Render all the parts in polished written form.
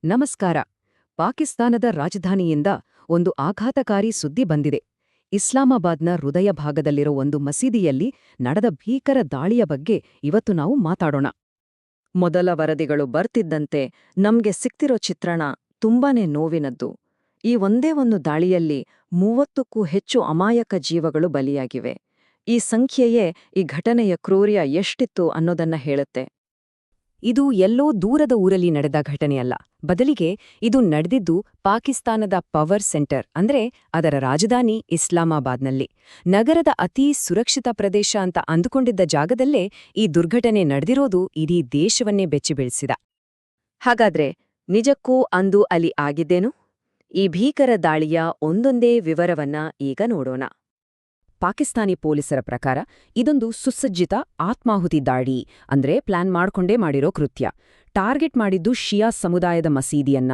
ನಮಸ್ಕಾರ. ಪಾಕಿಸ್ತಾನದ ರಾಜಧಾನಿಯಿಂದ ಒಂದು ಆಘಾತಕಾರಿ ಸುದ್ದಿ ಬಂದಿದೆ. ಇಸ್ಲಾಮಾಬಾದ್ನ ಹೃದಯ ಭಾಗದಲ್ಲಿರೋ ಒಂದು ಮಸೀದಿಯಲ್ಲಿ ನಡೆದ ಭೀಕರ ದಾಳಿಯ ಬಗ್ಗೆ ಇವತ್ತು ನಾವು ಮಾತಾಡೋಣ. ಮೊದಲ ವರದಿಗಳು ಬರ್ತಿದ್ದಂತೆ ನಮ್ಗೆ ಸಿಕ್ತಿರೋ ಚಿತ್ರಣ ತುಂಬಾನೇ ನೋವಿನದ್ದು. ಈ ಒಂದೇ ಒಂದು ದಾಳಿಯಲ್ಲಿ 30ಕ್ಕೂ ಹೆಚ್ಚು ಅಮಾಯಕ ಜೀವಗಳು ಬಲಿಯಾಗಿವೆ. ಈ ಸಂಖ್ಯೆಯೇ ಈ ಘಟನೆಯ ಕ್ರೂರ್ಯ ಎಷ್ಟಿತ್ತು ಅನ್ನೋದನ್ನ ಹೇಳುತ್ತೆ. ಇದು ಎಲ್ಲೋ ದೂರದ ಊರಲ್ಲಿ ನಡೆದ ಘಟನೆಯಲ್ಲ, ಬದಲಿಗೆ ಇದು ನಡೆದಿದ್ದು ಪಾಕಿಸ್ತಾನದ ಪವರ್ ಸೆಂಟರ್ ಅಂದ್ರೆ ಅದರ ರಾಜಧಾನಿ ಇಸ್ಲಾಮಾಬಾದ್ನಲ್ಲಿ. ನಗರದ ಅತೀ ಸುರಕ್ಷಿತ ಪ್ರದೇಶ ಅಂತ ಅಂದುಕೊಂಡಿದ್ದ ಜಾಗದಲ್ಲೇ ಈ ದುರ್ಘಟನೆ ನಡೆದಿರೋದು ಇಡೀ ದೇಶವನ್ನೇ ಬೆಚ್ಚಿಬೀಳಿಸಿದ. ಹಾಗಾದ್ರೆ ನಿಜಕ್ಕೂ ಅಂದು ಅಲ್ಲಿ ಆಗಿದ್ದೇನು? ಈ ಭೀಕರ ದಾಳಿಯ ಒಂದೊಂದೇ ವಿವರವನ್ನ ಈಗ ನೋಡೋಣ. ಪಾಕಿಸ್ತಾನಿ ಪೊಲೀಸರ ಪ್ರಕಾರ ಇದೊಂದು ಸುಸಜ್ಜಿತ ಆತ್ಮಾಹುತಿ ದಾಳಿ, ಅಂದ್ರೆ ಪ್ಲಾನ್ ಮಾಡ್ಕೊಂಡೇ ಮಾಡಿರೋ ಕೃತ್ಯ. ಟಾರ್ಗೆಟ್ ಮಾಡಿದ್ದು ಶಿಯಾ ಸಮುದಾಯದ ಮಸೀದಿಯನ್ನ.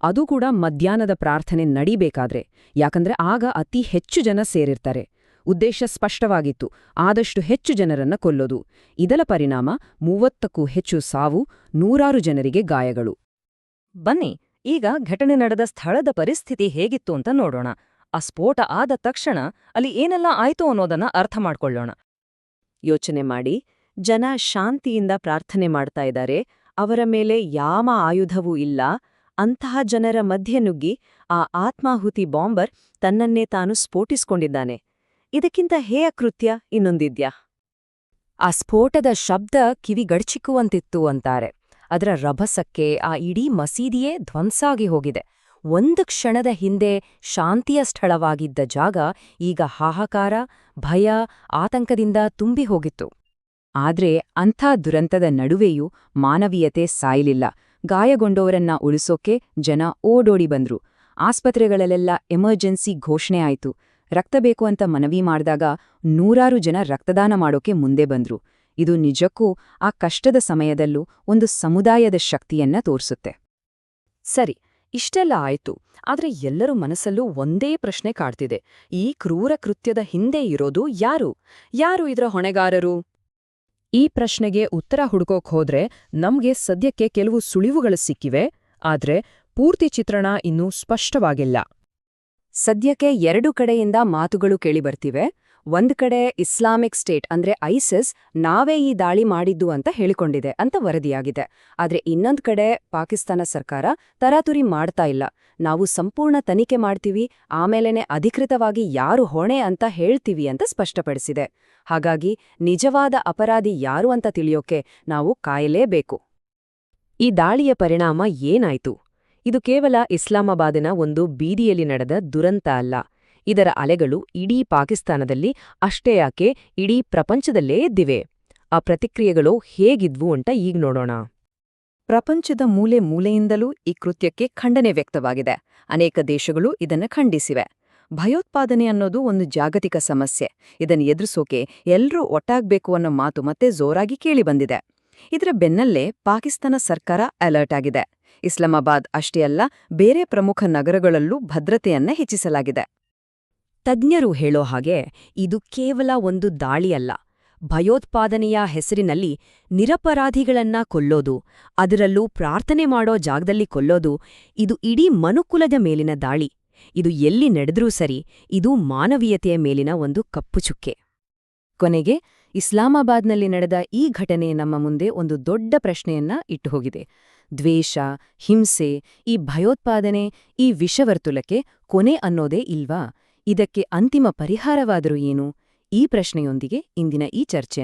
ಅದು ಕೂಡ ಮಧ್ಯಾಹ್ನದ ಪ್ರಾರ್ಥನೆ ನಡೀಬೇಕಾದ್ರೆ, ಯಾಕಂದ್ರೆ ಆಗ ಅತಿ ಹೆಚ್ಚು ಜನ ಸೇರಿರ್ತಾರೆ. ಉದ್ದೇಶ ಸ್ಪಷ್ಟವಾಗಿತ್ತು, ಆದಷ್ಟು ಹೆಚ್ಚು ಜನರನ್ನ ಕೊಲ್ಲೋದು. ಇದರ ಪರಿಣಾಮ 30ಕ್ಕೂ ಹೆಚ್ಚು ಸಾವು, ನೂರಾರು ಜನರಿಗೆ ಗಾಯಗಳು. ಬನ್ನಿ ಈಗ ಘಟನೆ ನಡೆದ ಸ್ಥಳದ ಪರಿಸ್ಥಿತಿ ಹೇಗಿತ್ತು ಅಂತ ನೋಡೋಣ. ಆ ಸ್ಫೋಟ ಆದ ತಕ್ಷಣ ಅಲ್ಲಿ ಏನೆಲ್ಲ ಆಯ್ತು ಅನ್ನೋದನ್ನ ಅರ್ಥ ಮಾಡ್ಕೊಳ್ಳೋಣ. ಯೋಚನೆ ಮಾಡಿ, ಜನ ಶಾಂತಿಯಿಂದ ಪ್ರಾರ್ಥನೆ ಮಾಡ್ತಾ ಇದ್ದಾರೆ, ಅವರ ಮೇಲೆ ಯಾವ ಆಯುಧವೂ ಇಲ್ಲ. ಅಂತಹ ಜನರ ಮಧ್ಯೆ ನುಗ್ಗಿ ಆ ಆತ್ಮಾಹುತಿ ಬಾಂಬರ್ ತನ್ನನ್ನೇ ತಾನು ಸ್ಫೋಟಿಸ್ಕೊಂಡಿದ್ದಾನೆ. ಇದಕ್ಕಿಂತ ಹೇಯ ಕೃತ್ಯ ಇನ್ನೊಂದಿದ್ಯಾ? ಆ ಸ್ಫೋಟದ ಶಬ್ದ ಕಿವಿಗಡಚಿಕ್ಕುವಂತಿತ್ತು ಅಂತಾರೆ. ಅದರ ರಭಸಕ್ಕೆ ಆ ಇಡೀ ಮಸೀದಿಯೇ ಧ್ವಂಸಾಗಿ ಹೋಗಿದೆ. ಒಂದು ಕ್ಷಣದ ಹಿಂದೆ ಶಾಂತಿಯ ಸ್ಥಳವಾಗಿದ್ದ ಜಾಗ ಈಗ ಹಾಹಾಕಾರ, ಭಯ, ಆತಂಕದಿಂದ ತುಂಬಿ ಹೋಗಿತ್ತು. ಆದ್ರೆ ಅಂಥ ದುರಂತದ ನಡುವೆಯೂ ಮಾನವೀಯತೆ ಸಾಯಲಿಲ್ಲ. ಗಾಯಗೊಂಡವರನ್ನ ಉಳಿಸೋಕೆ ಜನ ಓಡೋಡಿ ಬಂದ್ರು. ಆಸ್ಪತ್ರೆಗಳಲ್ಲೆಲ್ಲ ಎಮರ್ಜೆನ್ಸಿ ಘೋಷಣೆ ಆಯ್ತು. ರಕ್ತ ಬೇಕು ಅಂತ ಮನವಿ ಮಾಡಿದಾಗ ನೂರಾರು ಜನ ರಕ್ತದಾನ ಮಾಡೋಕೆ ಮುಂದೆ ಬಂದ್ರು. ಇದು ನಿಜಕ್ಕೂ ಆ ಕಷ್ಟದ ಸಮಯದಲ್ಲೂ ಒಂದು ಸಮುದಾಯದ ಶಕ್ತಿಯನ್ನ ತೋರಿಸುತ್ತೆ. ಸರಿ, ಇಷ್ಟೆಲ್ಲ ಆಯ್ತು. ಆದ್ರೆ ಎಲ್ಲರ ಮನಸ್ಸಲ್ಲೂ ಒಂದೇ ಪ್ರಶ್ನೆ ಕಾಡ್ತಿದೆ. ಈ ಕ್ರೂರ ಕೃತ್ಯದ ಹಿಂದೆ ಇರೋದು ಯಾರು ಇದರ ಹೊಣೆಗಾರರು? ಈ ಪ್ರಶ್ನೆಗೆ ಉತ್ತರ ಹುಡುಕೋಕ್ ಹೋದ್ರೆ ನಮ್ಗೆ ಸದ್ಯಕ್ಕೆ ಕೆಲವು ಸುಳಿವುಗಳು ಸಿಕ್ಕಿವೆ, ಆದ್ರೆ ಪೂರ್ತಿ ಚಿತ್ರಣ ಇನ್ನೂ ಸ್ಪಷ್ಟವಾಗಿಲ್ಲ. ಸದ್ಯಕ್ಕೆ 2 ಕಡೆಯಿಂದ ಮಾತುಗಳು ಕೇಳಿಬರ್ತಿವೆ. ಒಂದ್ ಕಡೆ ಇಸ್ಲಾಮಿಕ್ ಸ್ಟೇಟ್ ಅಂದ್ರೆ ಐಸಿಸ್ ನಾವೇ ಈ ದಾಳಿ ಮಾಡಿದ್ದು ಅಂತ ಹೇಳಿಕೊಂಡಿದೆ ಅಂತ ವರದಿಯಾಗಿದೆ. ಆದ್ರೆ ಇನ್ನೊಂದ್ ಕಡೆ ಪಾಕಿಸ್ತಾನ ಸರ್ಕಾರ ತರಾತುರಿ ಮಾಡ್ತಾ ಇಲ್ಲ, ನಾವು ಸಂಪೂರ್ಣ ತನಿಖೆ ಮಾಡ್ತೀವಿ, ಆಮೇಲೆನೆ ಅಧಿಕೃತವಾಗಿ ಯಾರು ಹೊಣೆ ಅಂತ ಹೇಳ್ತೀವಿ ಅಂತ ಸ್ಪಷ್ಟಪಡಿಸಿದೆ. ಹಾಗಾಗಿ ನಿಜವಾದ ಅಪರಾಧಿ ಯಾರು ಅಂತ ತಿಳಿಯೋಕೆ ನಾವು ಕಾಯಲೇಬೇಕು. ಈ ದಾಳಿಯ ಪರಿಣಾಮ ಏನಾಯ್ತು? ಇದು ಕೇವಲ ಇಸ್ಲಾಮಾಬಾದಿನ ಒಂದು ಬೀದಿಯಲ್ಲಿ ನಡೆದ ದುರಂತ ಅಲ್ಲ. ಇದರ ಅಲೆಗಳು ಇಡೀ ಪಾಕಿಸ್ತಾನದಲ್ಲಿ ಅಷ್ಟೇ ಯಾಕೆ ಇಡೀ ಪ್ರಪಂಚದಲ್ಲೇ ಎದ್ದಿವೆ. ಆ ಪ್ರತಿಕ್ರಿಯೆಗಳು ಹೇಗಿದ್ವು ಅಂತ ಈಗ ನೋಡೋಣ. ಪ್ರಪಂಚದ ಮೂಲೆ ಮೂಲೆಯಿಂದಲೂ ಈ ಕೃತ್ಯಕ್ಕೆ ಖಂಡನೆ ವ್ಯಕ್ತವಾಗಿದೆ. ಅನೇಕ ದೇಶಗಳು ಇದನ್ನು ಖಂಡಿಸಿವೆ. ಭಯೋತ್ಪಾದನೆ ಅನ್ನೋದು ಒಂದು ಜಾಗತಿಕ ಸಮಸ್ಯೆ. ಇದನ್ನು ಎದುರಿಸೋಕೆ ಎಲ್ರೂ ಒಟ್ಟಾಗ್ಬೇಕು ಅನ್ನೋ ಮಾತು ಮತ್ತೆ ಜೋರಾಗಿ ಕೇಳಿಬಂದಿದೆ. ಇದರ ಬೆನ್ನಲ್ಲೇ ಪಾಕಿಸ್ತಾನ ಸರ್ಕಾರ ಅಲರ್ಟ್ ಆಗಿದೆ. ಇಸ್ಲಾಮಾಬಾದ್ ಅಷ್ಟೇ ಅಲ್ಲ, ಬೇರೆ ಪ್ರಮುಖ ನಗರಗಳಲ್ಲೂ ಭದ್ರತೆಯನ್ನ ಹೆಚ್ಚಿಸಲಾಗಿದೆ. ತಜ್ಞರು ಹೇಳೋ ಹಾಗೆ ಇದು ಕೇವಲ ಒಂದು ದಾಳಿಯಲ್ಲ. ಭಯೋತ್ಪಾದನೆಯ ಹೆಸರಿನಲ್ಲಿ ನಿರಪರಾಧಿಗಳನ್ನ ಕೊಲ್ಲೋದು, ಅದರಲ್ಲೂ ಪ್ರಾರ್ಥನೆ ಮಾಡೋ ಜಾಗದಲ್ಲಿ ಕೊಲ್ಲೋದು, ಇದು ಇಡೀ ಮನುಕುಲದ ಮೇಲಿನ ದಾಳಿ. ಇದು ಎಲ್ಲಿ ನಡೆದ್ರೂ ಸರಿ, ಇದು ಮಾನವೀಯತೆಯ ಮೇಲಿನ ಒಂದು ಕಪ್ಪು ಚುಕ್ಕೆ. ಕೊನೆಗೆ ಇಸ್ಲಾಮಾಬಾದ್ನಲ್ಲಿ ನಡೆದ ಈ ಘಟನೆ ನಮ್ಮ ಮುಂದೆ ಒಂದು ದೊಡ್ಡ ಪ್ರಶ್ನೆಯನ್ನ ಇಟ್ಟುಹೋಗಿದೆ. ದ್ವೇಷ, ಹಿಂಸೆ, ಈ ಭಯೋತ್ಪಾದನೆ, ಈ ವಿಷವರ್ತುಲಕ್ಕೆ ಕೊನೆ ಅನ್ನೋದೇ ಇಲ್ವಾ? ಇದಕ್ಕೆ ಅಂತಿಮ ಪರಿಹಾರವಾದರೂ ಏನು? ಈ ಪ್ರಶ್ನೆಯೊಂದಿಗೆ ಇಂದಿನ ಈ ಚರ್ಚೆ